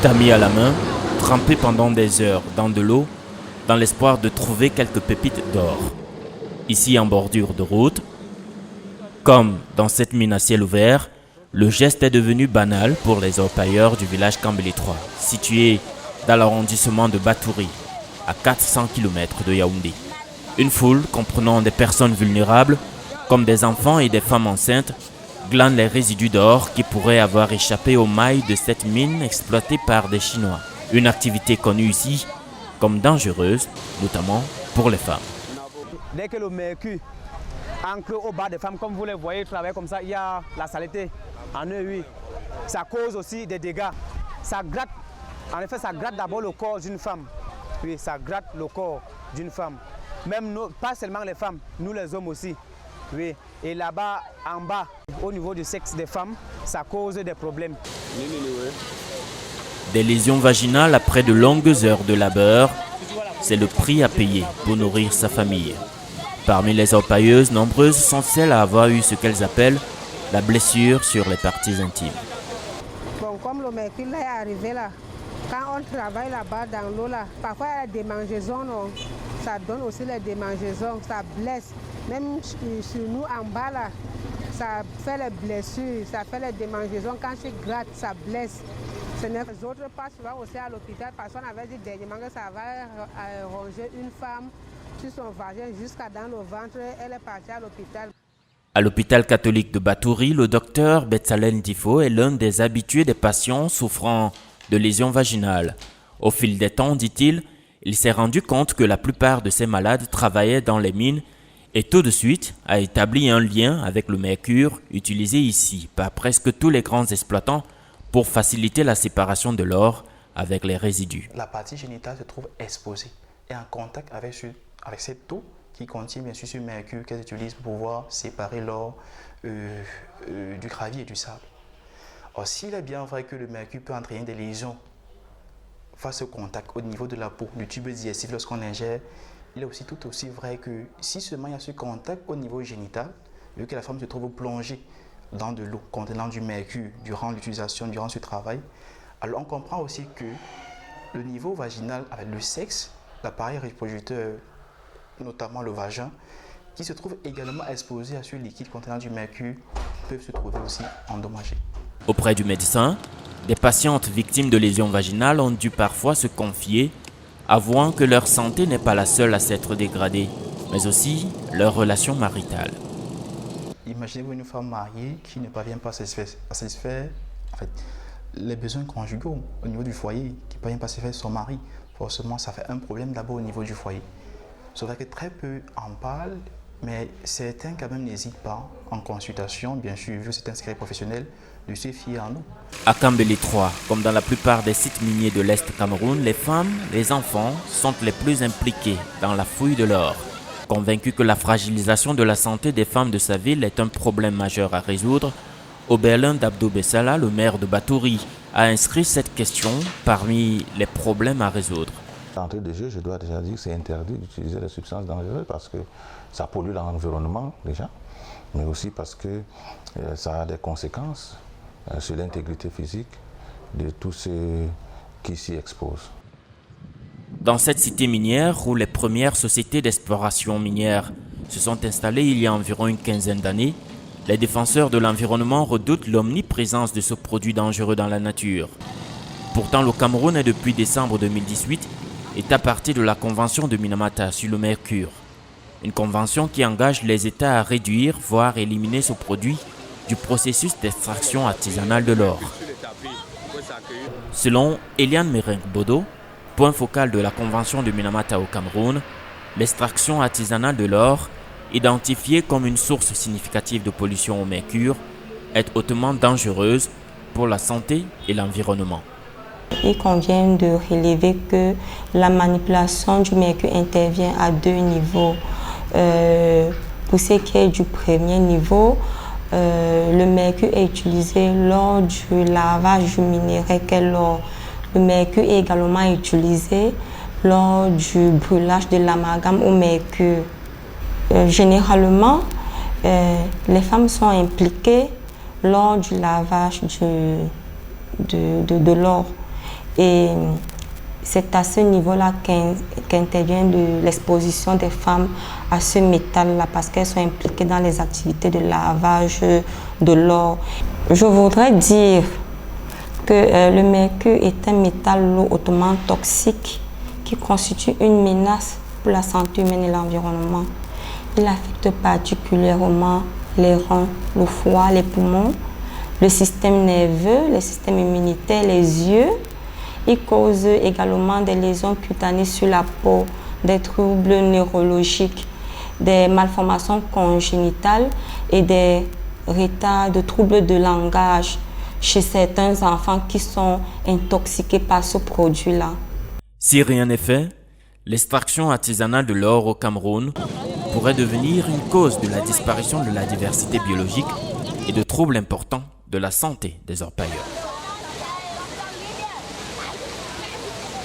Tamis à la main, trempé pendant des heures dans de l'eau, dans l'espoir de trouver quelques pépites d'or. Ici en bordure de route, comme dans cette mine à ciel ouvert, le geste est devenu banal pour les orpailleurs du village Kambili 3, situé dans l'arrondissement de Batouri, à 400 km de Yaoundé. Une foule comprenant des personnes vulnérables, comme des enfants et des femmes enceintes, glane les résidus d'or qui pourraient avoir échappé aux mailles de cette mine exploitée par des Chinois. Une activité connue ici comme dangereuse, notamment pour les femmes. Dès que le mercure ancre au bas des femmes, comme vous les voyez travailler comme ça, il y a la saleté en eux, oui. Ça cause aussi des dégâts. Ça gratte, en effet, ça gratte d'abord le corps d'une femme. Oui, ça gratte le corps d'une femme. Même nous, pas seulement les femmes, nous les hommes aussi. Oui, et là-bas, en bas, au niveau du sexe des femmes, ça cause des problèmes. Des lésions vaginales après de longues heures de labeur, c'est le prix à payer pour nourrir sa famille. Parmi les orpailleuses, nombreuses sont celles à avoir eu ce qu'elles appellent la blessure sur les parties intimes. Bon, comme le mercure là est arrivé là, quand on travaille là-bas dans l'eau là, parfois il y a des démangeaisons, non? Ça donne aussi les démangeaisons, ça blesse. Même sur nous en bas là, ça fait les blessures, ça fait les démangeaisons. Quand tu grattes, ça blesse. Les autres passent souvent aussi à l'hôpital. Personne avait dit dernièrement que ça va ronger une femme sur son vagin jusqu'à dans le ventre. Elle est partie à l'hôpital. À l'hôpital catholique de Batouri, le docteur Betsalel Difo est l'un des habitués des patients souffrant de lésions vaginales. Au fil des temps, dit-il, il s'est rendu compte que la plupart de ces malades travaillaient dans les mines et tout de suite a établi un lien avec le mercure utilisé ici par presque tous les grands exploitants pour faciliter la séparation de l'or avec les résidus. La partie génitale se trouve exposée et en contact avec cette eau qui contient bien sûr ce mercure qu'elles utilisent pour pouvoir séparer l'or du gravier et du sable. Or, s'il est bien vrai que le mercure peut entraîner des lésions face au contact au niveau de la peau, du tube digestif lorsqu'on ingère, il est aussi tout aussi vrai que si seulement il y a ce contact au niveau génital, vu que la femme se trouve plongée dans de l'eau contenant du mercure durant l'utilisation, durant ce travail, alors on comprend aussi que le niveau vaginal avec le sexe, l'appareil reproducteur, notamment le vagin, qui se trouve également exposé à ce liquide contenant du mercure, peuvent se trouver aussi endommagés. Auprès du médecin, des patientes victimes de lésions vaginales ont dû parfois se confier, avouant que leur santé n'est pas la seule à s'être dégradée, mais aussi leur relation maritale. Imaginez-vous une femme mariée qui ne parvient pas à satisfaire les besoins conjugaux au niveau du foyer, qui ne parvient pas à satisfaire son mari. Forcément, ça fait un problème d'abord au niveau du foyer. C'est vrai que très peu en parlent, mais certains quand même n'hésitent pas en consultation, bien sûr, vu certains secrets professionnels, de se fier en nous. À Kambili 3, comme dans la plupart des sites miniers de l'Est Cameroun, les femmes, les enfants sont les plus impliqués dans la fouille de l'or. Convaincu que la fragilisation de la santé des femmes de sa ville est un problème majeur à résoudre, Oberlin d'Abdo Bessala, le maire de Batouri, a inscrit cette question parmi les problèmes à résoudre. D'entrée de jeu, je dois déjà dire que c'est interdit d'utiliser des substances dangereuses parce que ça pollue l'environnement déjà, mais aussi parce que ça a des conséquences sur l'intégrité physique de tous ceux qui s'y exposent. Dans cette cité minière où les premières sociétés d'exploration minière se sont installées il y a environ une quinzaine d'années, les défenseurs de l'environnement redoutent l'omniprésence de ce produit dangereux dans la nature. Pourtant, le Cameroun est depuis décembre 2018 état partie de la Convention de Minamata sur le mercure. Une convention qui engage les États à réduire, voire éliminer ce produit du processus d'extraction artisanale de l'or. Selon Eliane Mereng-Bodo, point focal de la Convention de Minamata au Cameroun, l'extraction artisanale de l'or, identifiée comme une source significative de pollution au mercure, est hautement dangereuse pour la santé et l'environnement. Il convient de relever que la manipulation du mercure intervient à deux niveaux. Pour ce qui est du premier niveau, le mercure est utilisé lors du lavage du minerai qu'est l'or. Le mercure est également utilisé lors du brûlage de l'amalgame au mercure. Généralement, les femmes sont impliquées lors du lavage de l'or. Et c'est à ce niveau-là qu'intervient l'exposition des femmes à ce métal-là, parce qu'elles sont impliquées dans les activités de lavage de l'or. Je voudrais dire que le mercure est un métal lourd hautement toxique qui constitue une menace pour la santé humaine et l'environnement. Il affecte particulièrement les reins, le foie, les poumons, le système nerveux, le système immunitaire, les yeux. Il cause également des lésions cutanées sur la peau, des troubles neurologiques, des malformations congénitales et des retards de troubles de langage chez certains enfants qui sont intoxiqués par ce produit-là. Si rien n'est fait, l'extraction artisanale de l'or au Cameroun pourrait devenir une cause de la disparition de la diversité biologique et de troubles importants de la santé des orpailleurs.